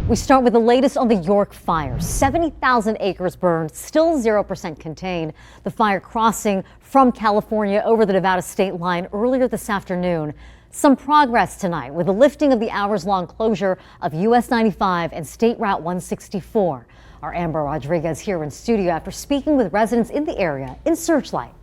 We start with the latest on the York fire. 70,000 acres burned, still 0% contained. The fire crossing from California over the Nevada state line earlier this afternoon. Some progress tonight with the lifting of the hours-long closure of US 95 and State Route 164. Our Amber Rodriguez here in studio after speaking with residents in the area in Searchlight.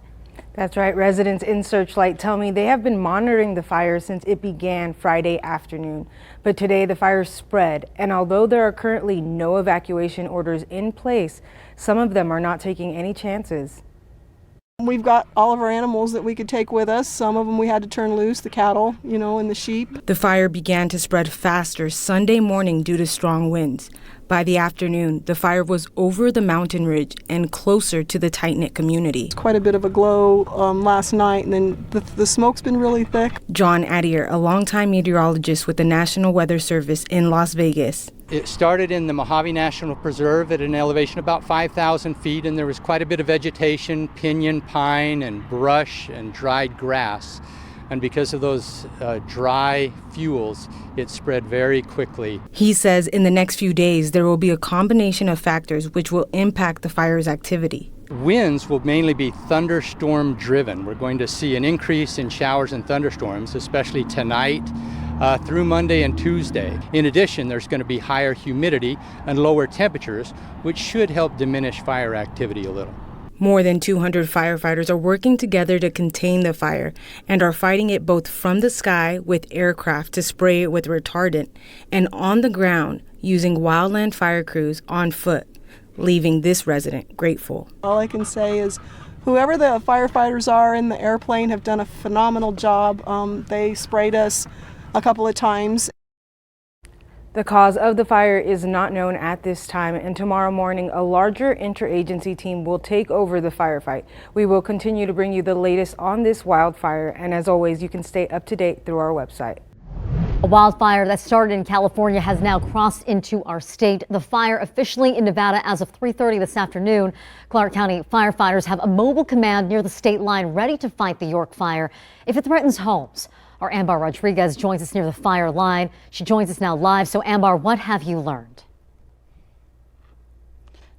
That's right. Residents in Searchlight tell me they have been monitoring the fire since it began Friday afternoon. But today the fire spread, and although there are currently no evacuation orders in place, some of them are not taking any chances. We've got all of our animals that we could take with us. Some of them we had to turn loose, the cattle, and the sheep. The fire began to spread faster Sunday morning due to strong winds. By the afternoon, the fire was over the mountain ridge and closer to the tight-knit community. It's quite a bit of a glow last night, and then the smoke's been really thick. John Addier, a longtime meteorologist with the National Weather Service in Las Vegas. It started in the Mojave National Preserve at an elevation about 5,000 feet, and there was quite a bit of vegetation, pinyon, pine, and brush, and dried grass. And because of those dry fuels, it spread very quickly. He says in the next few days, there will be a combination of factors which will impact the fire's activity. Winds will mainly be thunderstorm driven. We're going to see an increase in showers and thunderstorms, especially tonight through Monday and Tuesday. In addition, there's going to be higher humidity and lower temperatures, which should help diminish fire activity a little. More than 200 firefighters are working together to contain the fire and are fighting it both from the sky with aircraft to spray it with retardant and on the ground using wildland fire crews on foot, leaving this resident grateful. All I can say is whoever the firefighters are in the airplane have done a phenomenal job. They sprayed us a couple of times. The cause of the fire is not known at this time, and tomorrow morning a larger interagency team will take over the firefight. We will continue to bring you the latest on this wildfire, and as always, you can stay up to date through our website. A wildfire that started in California has now crossed into our state. The fire officially in Nevada as of 3:30 this afternoon. Clark County firefighters have a mobile command near the state line ready to fight the York fire if it threatens homes. Our Amber Rodriguez joins us near the fire line. She joins us now live. So Amber, what have you learned?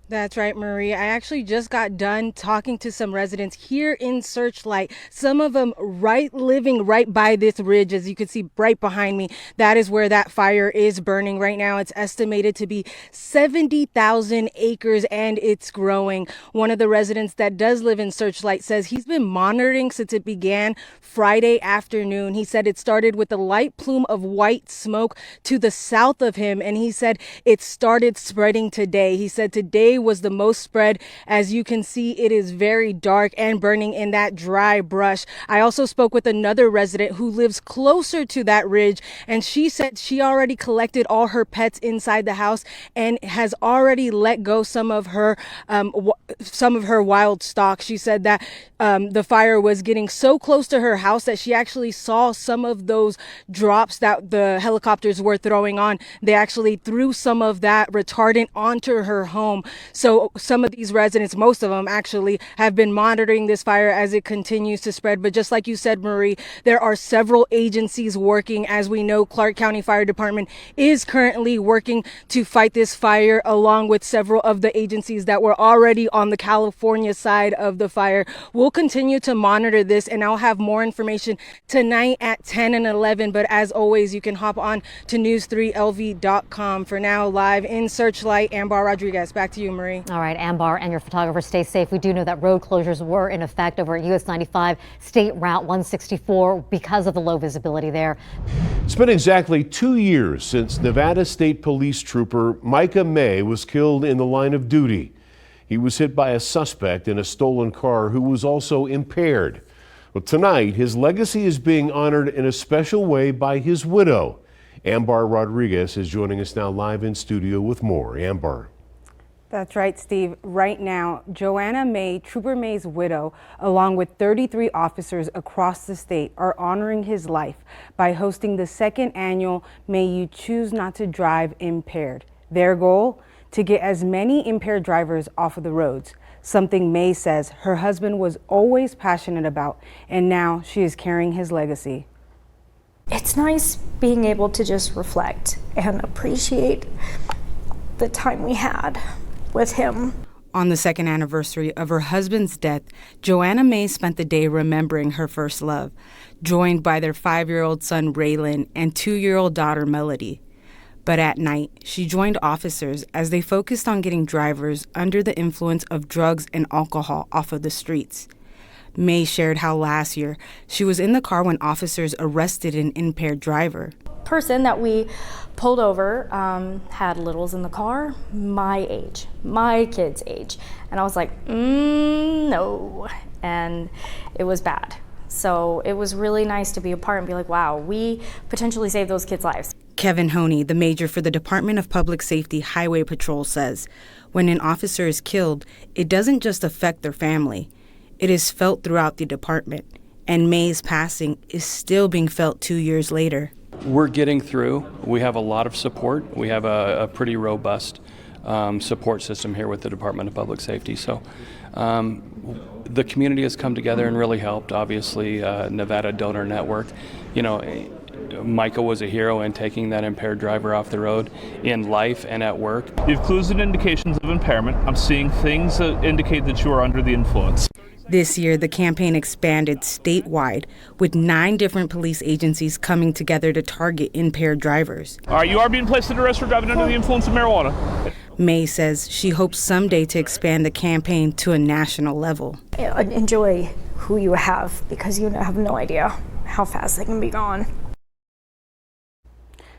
That's right, Marie. I actually just got done talking to some residents here in Searchlight. Some of them living right by this ridge, as you can see right behind me. That is where that fire is burning right now. It's estimated to be 70,000 acres and it's growing. One of the residents that does live in Searchlight says he's been monitoring since it began Friday afternoon. He said it started with a light plume of white smoke to the south of him, and he said it started spreading today. He said today was the most spread. As you can see, it is very dark and burning in that dry brush. I also spoke with another resident who lives closer to that ridge, and she said she already collected all her pets inside the house and has already let go some of her wild stock. She said that the fire was getting so close to her house that she actually saw some of those drops that the helicopters were throwing on. They actually threw some of that retardant onto her home. So some of these residents, most of them actually, have been monitoring this fire as it continues to spread. But just like you said, Marie, there are several agencies working. As we know, Clark County Fire Department is currently working to fight this fire, along with several of the agencies that were already on the California side of the fire. We'll continue to monitor this, and I'll have more information tonight at 10 and 11. But as always, you can hop on to news3lv.com. For now, live in Searchlight, Amber Rodriguez. Back to you, Marie. All right, Amber and your photographer, stay safe. We do know that road closures were in effect over at US 95 State Route 164 because of the low visibility there. It's been exactly 2 years since Nevada State Police Trooper Micah May was killed in the line of duty. He was hit by a suspect in a stolen car who was also impaired. Well, tonight, his legacy is being honored in a special way by his widow. Amber Rodriguez is joining us now live in studio with more. Amber. That's right, Steve. Right now, Joanna May, Trooper May's widow, along with 33 officers across the state, are honoring his life by hosting the second annual May You Choose Not to Drive Impaired. Their goal? To get as many impaired drivers off of the roads, something May says her husband was always passionate about, and now she is carrying his legacy. It's nice being able to just reflect and appreciate the time we had with him. On the second anniversary of her husband's death, Joanna May spent the day remembering her first love, joined by their 5-year-old son Raylan and 2-year-old daughter Melody. But at night, she joined officers as they focused on getting drivers under the influence of drugs and alcohol off of the streets. May shared how last year she was in the car when officers arrested an impaired driver. Person that we pulled over had littles in the car, my age, my kid's age. And I was like, no. And it was bad. So it was really nice to be a part and be like, wow, we potentially saved those kids' lives. Kevin Honey, the major for the Department of Public Safety Highway Patrol, says when an officer is killed, it doesn't just affect their family. It is felt throughout the department. And May's passing is still being felt 2 years later. We're getting through. We have a lot of support. We have a pretty robust support system here with the Department of Public Safety. So the community has come together and really helped. Obviously, Nevada Donor Network. You know, Micah was a hero in taking that impaired driver off the road in life and at work. You have clues and indications of impairment. I'm seeing things that indicate that you are under the influence. This year, the campaign expanded statewide, with 9 different police agencies coming together to target impaired drivers. All right, you are being placed under arrest for driving under the influence of marijuana. May says she hopes someday to expand the campaign to a national level. Enjoy who you have, because you have no idea how fast they can be gone.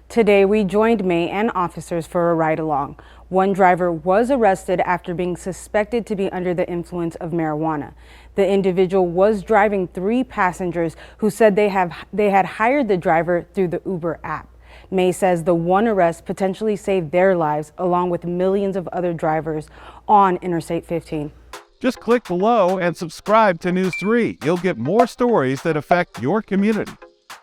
Today, we joined May and officers for a ride-along. One driver was arrested after being suspected to be under the influence of marijuana. The individual was driving 3 passengers who said they had hired the driver through the Uber app. May says the one arrest potentially saved their lives, along with millions of other drivers on Interstate 15. Just click below and subscribe to News 3. You'll get more stories that affect your community.